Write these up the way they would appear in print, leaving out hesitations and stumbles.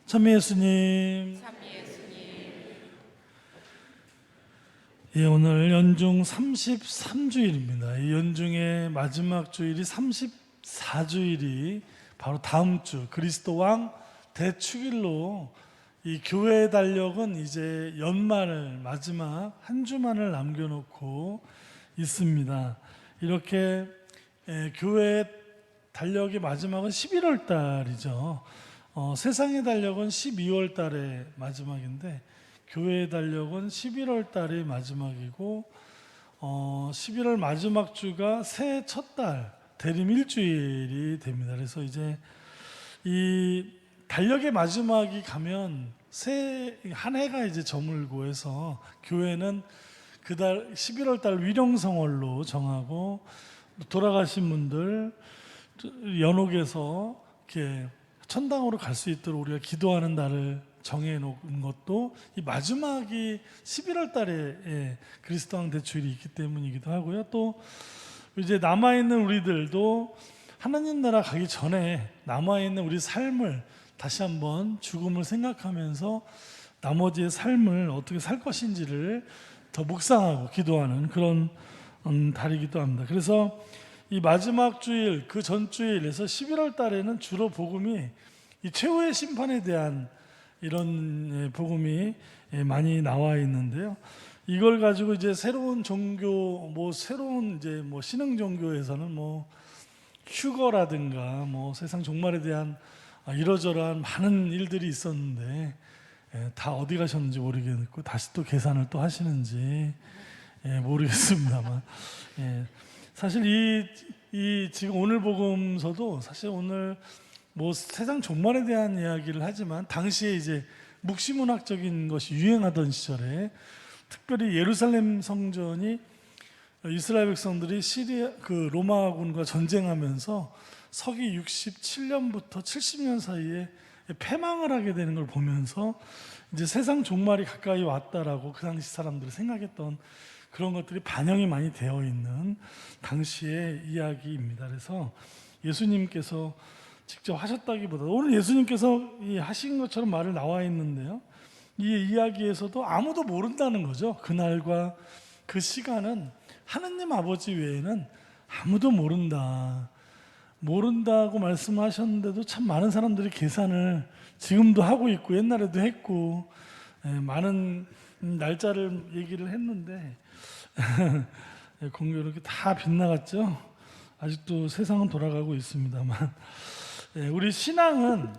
참미 예수님. 예, 오늘 연중 33주일입니다. 이 연중의 마지막 주일이 34주일이 바로 다음 주 그리스도 왕 대축일로 이 교회의 달력은 이제 연말을 마지막 한 주만을 남겨놓고 있습니다. 이렇게 교회의 달력의 마지막은 11월 달이죠. 세상의 달력은 12월 달의 마지막인데 교회의 달력은 11월 달이 마지막이고 11월 마지막 주가 새해 첫 달 대림 일주일이 됩니다. 그래서 이제 이 달력의 마지막이 가면 새 한 해가 이제 저물고 해서 교회는 그달 11월 달 위령성월로 정하고 돌아가신 분들 연옥에서 이렇게 천당으로 갈 수 있도록 우리가 기도하는 날을 정해놓은 것도 이 마지막이 11월 달에 그리스도 왕 대축일이 있기 때문이기도 하고요. 또 이제 남아있는 우리들도 하나님 나라 가기 전에 남아있는 우리 삶을 다시 한번 죽음을 생각하면서 나머지의 삶을 어떻게 살 것인지를 더 묵상하고 기도하는 그런 달이기도 합니다. 그래서 이 마지막 주일, 그 전 주일에서 11월 달에는 주로 복음이 이 최후의 심판에 대한 이런 복음이 많이 나와 있는데요. 이걸 가지고 이제 새로운 종교, 새로운 이제 신흥 종교에서는 휴거라든가 세상 종말에 대한 이러저러한 많은 일들이 있었는데 다 어디 가셨는지 모르겠고 다시 또 계산을 또 하시는지 모르겠습니다만 사실 이 지금 오늘 복음서도 사실 오늘 세상 종말에 대한 이야기를 하지만 당시에 이제 묵시문학적인 것이 유행하던 시절에 특별히 예루살렘 성전이 이스라엘 백성들이 로마군과 전쟁하면서 서기 67년부터 70년 사이에 패망을 하게 되는 걸 보면서 이제 세상 종말이 가까이 왔다라고 그 당시 사람들이 생각했던 그런 것들이 반영이 많이 되어 있는 당시의 이야기입니다. 그래서 예수님께서 직접 하셨다기보다 오늘 예수님께서 하신 것처럼 말을 나와 있는데요. 이 이야기에서도 아무도 모른다는 거죠. 그날과 그 시간은 하느님 아버지 외에는 아무도 모른다고 말씀하셨는데도 참 많은 사람들이 계산을 지금도 하고 있고 옛날에도 했고 많은 날짜를 얘기를 했는데 공교 이렇게 다 빗나갔죠. 아직도 세상은 돌아가고 있습니다만 우리 신앙은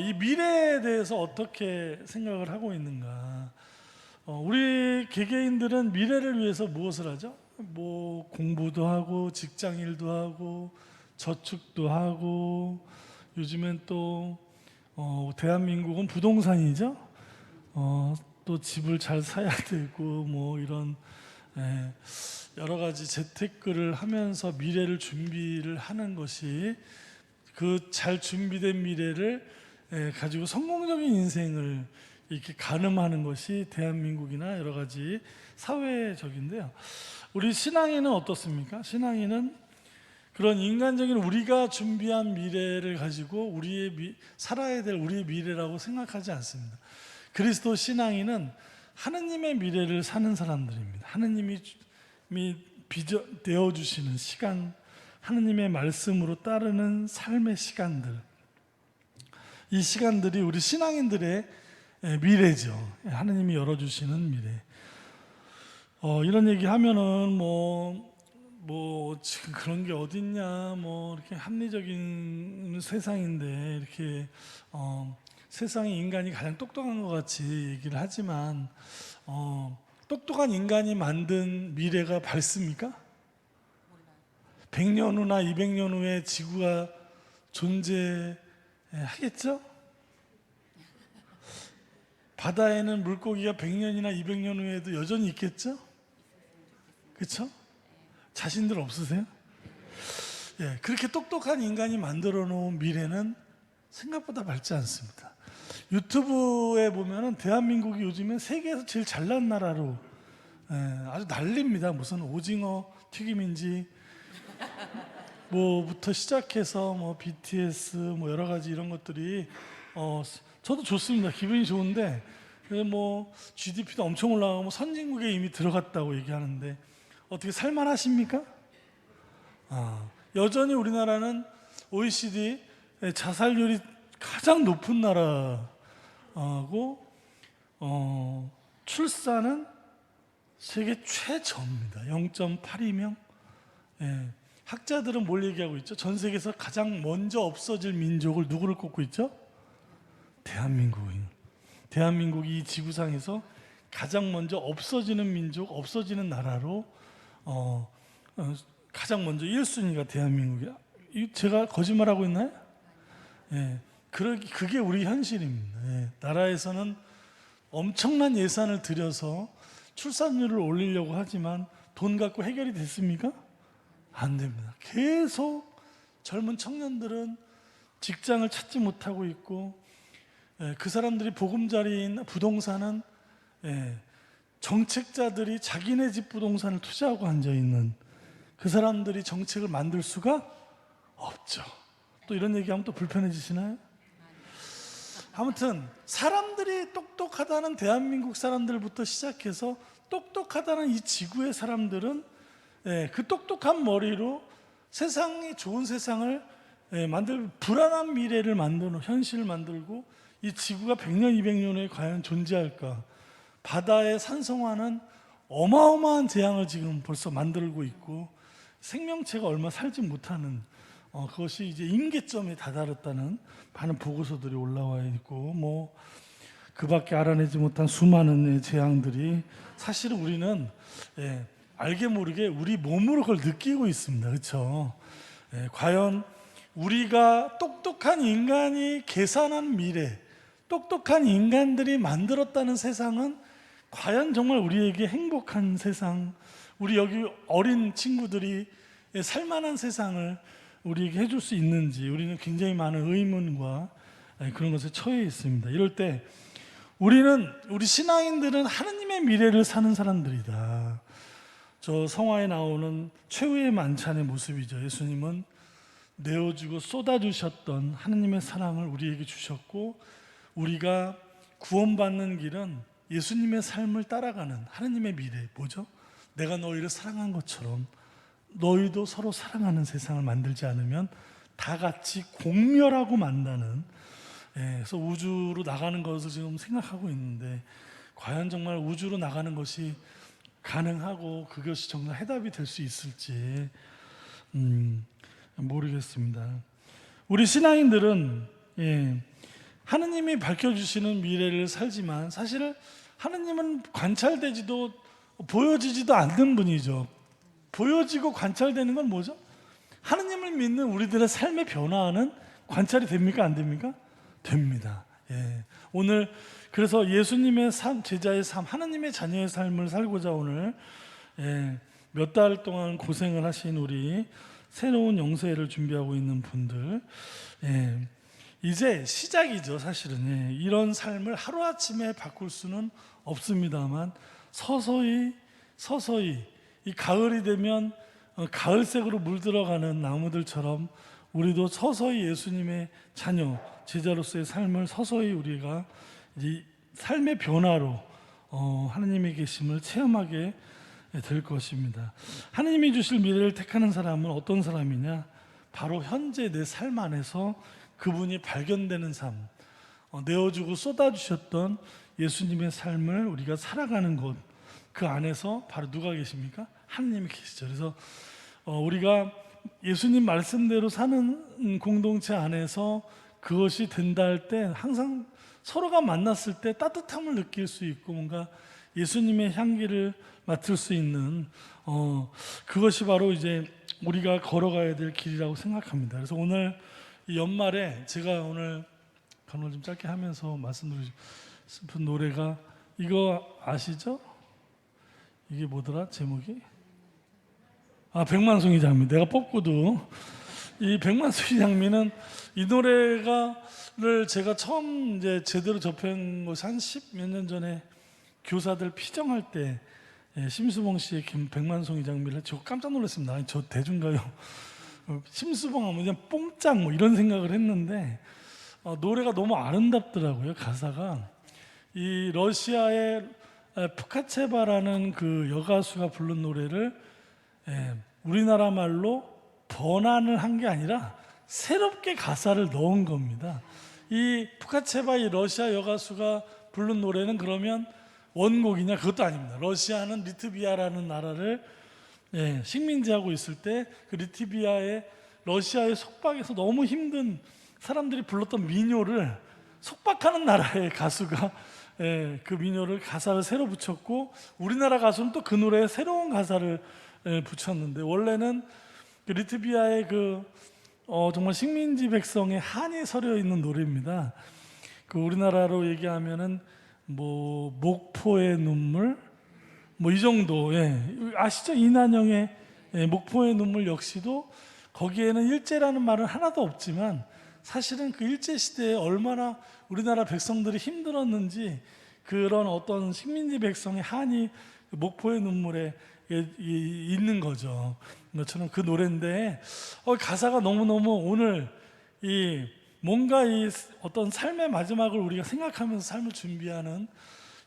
이 미래에 대해서 어떻게 생각을 하고 있는가. 우리 개개인들은 미래를 위해서 무엇을 하죠? 공부도 하고 직장일도 하고 저축도 하고 요즘엔 또 대한민국은 부동산이죠. 또 집을 잘 사야 되고 이런 여러 가지 재테크를 하면서 미래를 준비를 하는 것이 그 잘 준비된 미래를 가지고 성공적인 인생을 이렇게 가늠하는 것이 대한민국이나 여러 가지 사회적인데요. 우리 신앙인은 어떻습니까? 신앙인은 그런 인간적인 우리가 준비한 미래를 가지고 살아야 될 우리의 미래라고 생각하지 않습니다. 그리스도 신앙인은 하느님의 미래를 사는 사람들입니다. 하느님이 빚어 주시는 시간, 하느님의 말씀으로 따르는 삶의 시간들, 이 시간들이 우리 신앙인들의 미래죠. 하느님이 열어주시는 미래. 이런 얘기 하면은 지금 그런 게 어딨냐, 이렇게 합리적인 세상인데 이렇게 세상에 인간이 가장 똑똑한 것 같이 얘기를 하지만 똑똑한 인간이 만든 미래가 밝습니까? 100년 후나 200년 후에 지구가 존재하겠죠? 바다에는 물고기가 100년이나 200년 후에도 여전히 있겠죠? 그렇죠? 자신들 없으세요? 그렇게 똑똑한 인간이 만들어 놓은 미래는 생각보다 밝지 않습니다. 유튜브에 보면은 대한민국이 요즘에 세계에서 제일 잘난 나라로 아주 난립니다. 무슨 오징어 튀김인지 뭐부터 시작해서 뭐 BTS 뭐 여러 가지 이런 것들이 저도 좋습니다. 기분이 좋은데 뭐 GDP도 엄청 올라가고 뭐 선진국에 이미 들어갔다고 얘기하는데 어떻게 살만하십니까? 여전히 우리나라는 OECD 자살률이 가장 높은 나라고 출산은 세계 최저입니다. 0.82명. 학자들은 뭘 얘기하고 있죠? 전 세계에서 가장 먼저 없어질 민족을 누구를 꼽고 있죠? 대한민국이에요. 대한민국이 이 지구상에서 가장 먼저 없어지는 민족, 없어지는 나라로 가장 먼저 1순위가 대한민국이야. 제가 거짓말하고 있나요? 그게 우리 현실입니다. 나라에서는 엄청난 예산을 들여서 출산율을 올리려고 하지만 돈 갖고 해결이 됐습니까? 안 됩니다. 계속 젊은 청년들은 직장을 찾지 못하고 있고 그 사람들이 보금자리인 부동산은 정책자들이 자기네 집 부동산을 투자하고 앉아있는 그 사람들이 정책을 만들 수가 없죠. 또 이런 얘기하면 또 불편해지시나요? 아무튼 사람들이 똑똑하다는 대한민국 사람들부터 시작해서 똑똑하다는 이 지구의 사람들은 그 똑똑한 머리로 세상이 좋은 세상을 만들고 불안한 미래를 만드는 현실을 만들고 이 지구가 100년, 200년 후에 과연 존재할까? 바다의 산성화는 어마어마한 재앙을 지금 벌써 만들고 있고 생명체가 얼마 살지 못하는 그것이 이제 임계점에 다다랐다는 많은 보고서들이 올라와 있고 뭐 그밖에 알아내지 못한 수많은 재앙들이 사실은 우리는 알게 모르게 우리 몸으로 그걸 느끼고 있습니다. 그렇죠? 과연 우리가 똑똑한 인간이 계산한 미래, 똑똑한 인간들이 만들었다는 세상은 과연 정말 우리에게 행복한 세상, 우리 여기 어린 친구들이 살만한 세상을 우리에게 해줄 수 있는지 우리는 굉장히 많은 의문과 그런 것에 처해 있습니다. 이럴 때 우리 신앙인들은 하느님의 미래를 사는 사람들이다. 저 성화에 나오는 최후의 만찬의 모습이죠. 예수님은 내어주고 쏟아주셨던 하느님의 사랑을 우리에게 주셨고 우리가 구원받는 길은 예수님의 삶을 따라가는 하느님의 미래 뭐죠? 내가 너희를 사랑한 것처럼 너희도 서로 사랑하는 세상을 만들지 않으면 다 같이 공멸하고 만다는 그래서 우주로 나가는 것을 지금 생각하고 있는데 과연 정말 우주로 나가는 것이 가능하고 그것이 정말 해답이 될 수 있을지 모르겠습니다. 우리 신앙인들은 하느님이 밝혀주시는 미래를 살지만 사실 하느님은 관찰되지도 보여지지도 않는 분이죠. 보여지고 관찰되는 건 뭐죠? 하느님을 믿는 우리들의 삶의 변화는 관찰이 됩니까? 안 됩니까? 됩니다. 오늘 그래서 예수님의 삶, 제자의 삶, 하느님의 자녀의 삶을 살고자 오늘 몇 달 동안 고생을 하신 우리 새로운 영세를 준비하고 있는 분들 이제 시작이죠. 사실은 이런 삶을 하루아침에 바꿀 수는 없습니다만 서서히 이 가을이 되면 가을색으로 물들어가는 나무들처럼 우리도 서서히 예수님의 자녀, 제자로서의 삶을 서서히 우리가 이 삶의 변화로 하느님의 계심을 체험하게 될 것입니다. 하느님이 주실 미래를 택하는 사람은 어떤 사람이냐? 바로 현재 내 삶 안에서 그분이 발견되는 삶, 내어주고 쏟아주셨던 예수님의 삶을 우리가 살아가는 곳, 그 안에서 바로 누가 계십니까? 하느님이 계시죠. 그래서 우리가 예수님 말씀대로 사는 공동체 안에서 그것이 된다 할 때 항상 서로가 만났을 때 따뜻함을 느낄 수 있고 뭔가 예수님의 향기를 맡을 수 있는 그것이 바로 이제 우리가 걸어가야 될 길이라고 생각합니다. 그래서 오늘 이 연말에 제가 오늘 간을 좀 짧게 하면서 말씀드리고 싶은 노래가 이거 아시죠? 이게 뭐더라 제목이? 백만송이 장미. 내가 뽑고도 이 백만송이 장미는 이 노래가를 제가 처음 이제 제대로 접한 것이 한 10몇 년 전에 교사들 피정할 때 심수봉 씨의 백만송이 장미를 저 깜짝 놀랐습니다. 아니, 저 대중가요 심수봉하면 그냥 뽕짝 뭐 이런 생각을 했는데 노래가 너무 아름답더라고요. 가사가 이 러시아의 푸카체바라는 그 여가수가 부른 노래를 우리나라 말로 번안을 한 게 아니라 새롭게 가사를 넣은 겁니다. 이 푸카체바 이 러시아 여가수가 부른 노래는 그러면 원곡이냐? 그것도 아닙니다. 러시아는 리트비아라는 나라를 식민지하고 있을 때 그 리트비아의 러시아의 속박에서 너무 힘든 사람들이 불렀던 민요를 속박하는 나라의 가수가 그 민요를 가사를 새로 붙였고 우리나라 가수는 또 그 노래에 새로운 가사를 붙였는데 원래는 그 리트비아의 정말 식민지 백성의 한이 서려 있는 노래입니다. 그 우리나라로 얘기하면은 뭐 목포의 눈물 뭐 이 정도 아시죠? 이난영의 목포의 눈물 역시도 거기에는 일제라는 말은 하나도 없지만 사실은 그 일제 시대에 얼마나 우리나라 백성들이 힘들었는지 그런 어떤 식민지 백성의 한이 목포의 눈물에 있는 거죠. 저는 그 노래인데 가사가 너무너무 오늘 뭔가 이 어떤 삶의 마지막을 우리가 생각하면서 삶을 준비하는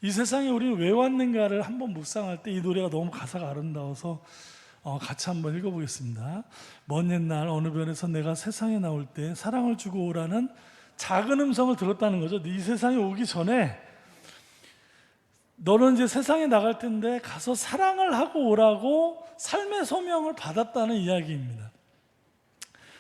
이 세상에 우리는 왜 왔는가를 한번 묵상할 때 이 노래가 너무 가사가 아름다워서 같이 한번 읽어보겠습니다. 먼 옛날 어느 변에서 내가 세상에 나올 때 사랑을 주고 오라는 작은 음성을 들었다는 거죠. 이 세상에 오기 전에 너는 이제 세상에 나갈 텐데 가서 사랑을 하고 오라고 삶의 소명을 받았다는 이야기입니다.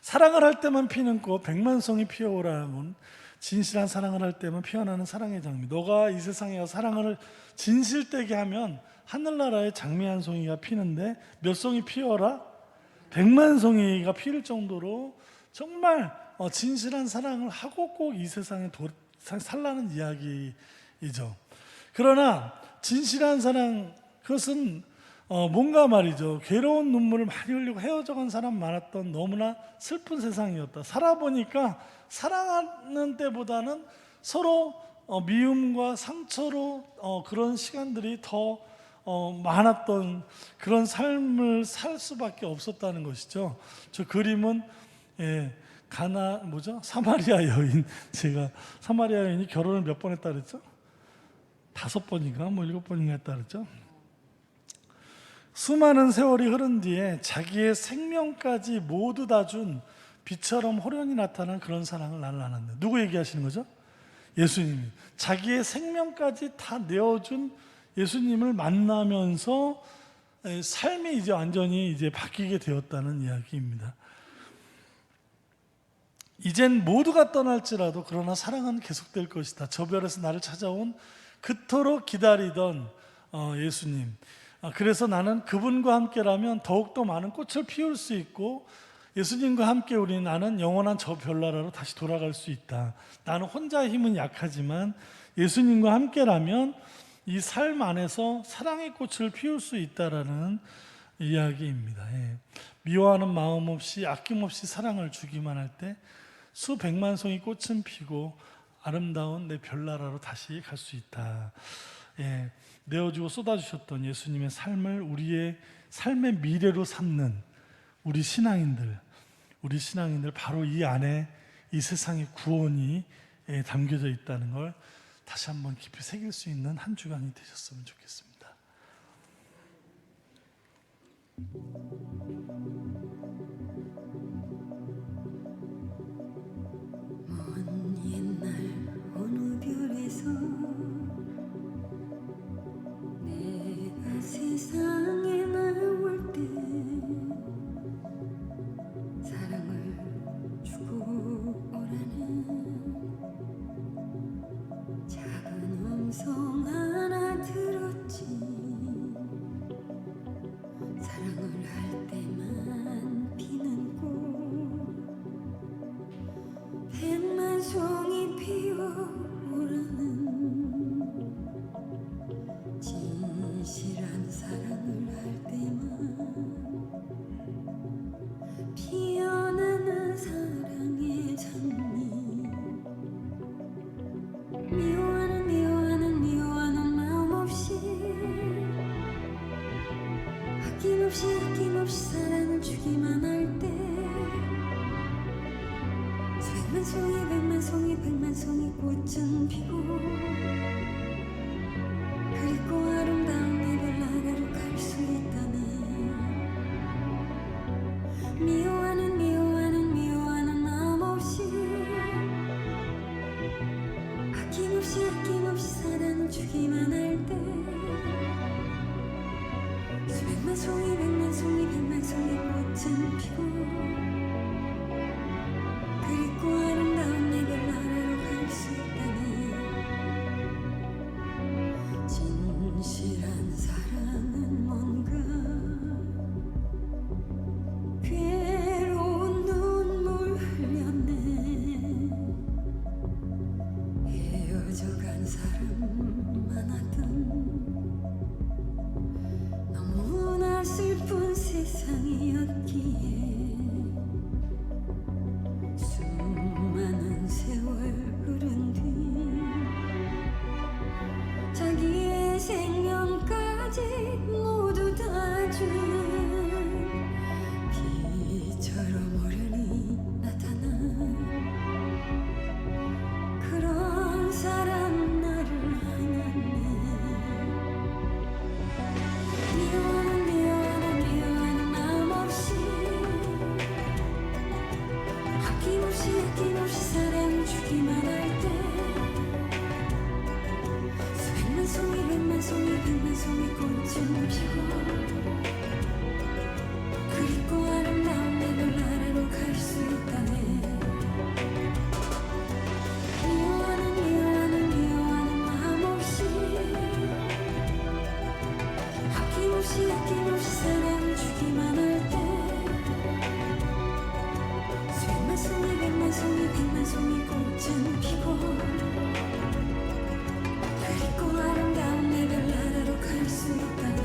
사랑을 할 때만 피는 꽃 백만송이 피어오라는 진실한 사랑을 할 때만 피어나는 사랑의 장미. 너가 이 세상에 사랑을 진실되게 하면 하늘나라에 장미 한 송이가 피는데 몇 송이 피어라? 100만 송이가 피를 정도로 정말 진실한 사랑을 하고 꼭 이 세상에 살라는 이야기이죠. 그러나 진실한 사랑 그것은 뭔가 말이죠. 괴로운 눈물을 많이 흘리고 헤어져간 사람 많았던 너무나 슬픈 세상이었다. 살아보니까 사랑하는 때보다는 서로 미움과 상처로 그런 시간들이 더 많았던 그런 삶을 살 수밖에 없었다는 것이죠. 저 그림은 사마리아 여인. 제가 사마리아 여인이 결혼을 몇 번 했다 그랬죠? 5번인가 7번인가 했다 그랬죠? 수많은 세월이 흐른 뒤에 자기의 생명까지 모두 다 준 비처럼 호련히 나타난 그런 사랑을 나를 알았네. 누구 얘기하시는 거죠? 예수님이 자기의 생명까지 다 내어준 예수님을 만나면서 삶이 이제 완전히 바뀌게 되었다는 이야기입니다. 이젠 모두가 떠날지라도 그러나 사랑은 계속될 것이다. 저 별에서 나를 찾아온 그토록 기다리던 예수님. 그래서 나는 그분과 함께라면 더욱더 많은 꽃을 피울 수 있고 예수님과 함께 나는 영원한 저 별나라로 다시 돌아갈 수 있다. 나는 혼자의 힘은 약하지만 예수님과 함께라면 이 삶 안에서 사랑의 꽃을 피울 수 있다라는 이야기입니다. 미워하는 마음 없이 아낌없이 사랑을 주기만 할 때 수백만 송이 꽃은 피고 아름다운 내 별나라로 다시 갈 수 있다. 내어주고 쏟아주셨던 예수님의 삶을 우리의 삶의 미래로 삼는 우리 신앙인들 바로 이 안에 이 세상의 구원이 담겨져 있다는 걸 다시 한번 깊이 새길 수 있는 한 주간이 되셨으면 좋겠습니다. 먼 옛날 어느 별에서 내가 세상에 나올 때 사랑을 주고 오라는 작은 음성 하나 들었지. 사랑을 할 때만 피는 꽃 100만 송이 피어오라는 진실한 사랑을 할 때만 피어나는 사랑의 장미. 미워하는 마음 없이 아낌없이 사랑을 주기만 할 때 백만 송이 꽃은 피고 그리고 아름다운 이별 나라로 갈 수 있다네. 미워하는 마음 없이 아낌없이 사랑을 주기만 할 때 백만 송이 꽃은 피고 그리고 아름다운 이별 나라로 갈 수 있다네. 진실한 사랑은 뭔가 괴로운 눈물 흘렸네. 헤어져간 사람 많았던 너무나 슬픈 세상이었기에 수많은 세월 흐른 뒤 자기의 생명까지 모두 다 준 비처럼 어련히 나타난 그런 사람 나를 안았네. 미워하는 마음 없이 아낌없이 사랑을 주기만 할 때 백만 송이 꽃은 피고 그리고 아름다운 이별 나라로 갈 수 있다네. 미워하는 마음 없이 아낌없이 사랑을 주기만 할 때 백만 송이 꽃은 피고 그리고 아름다운 이별 나라로 갈 수 있다네.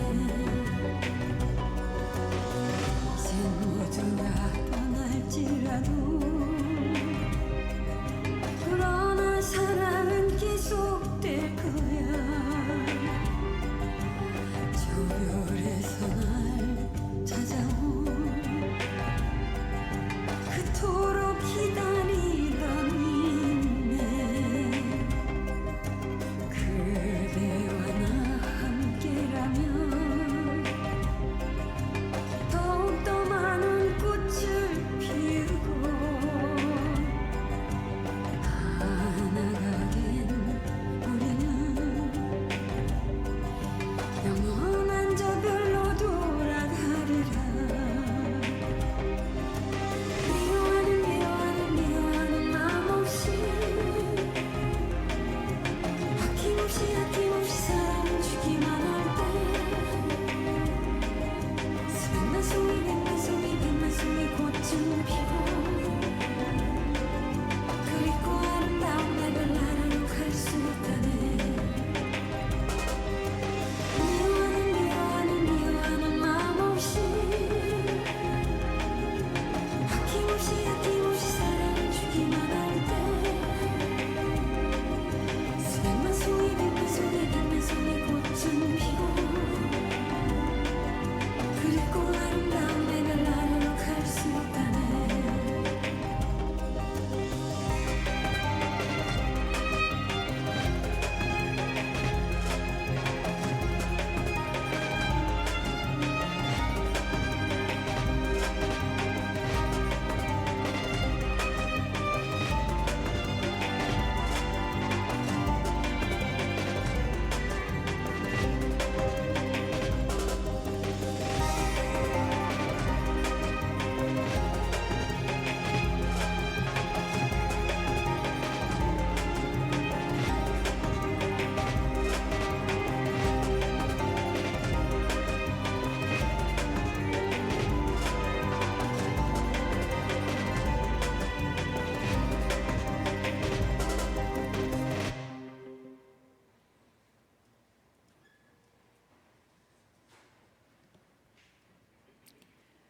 이젠 모두가 떠날지라도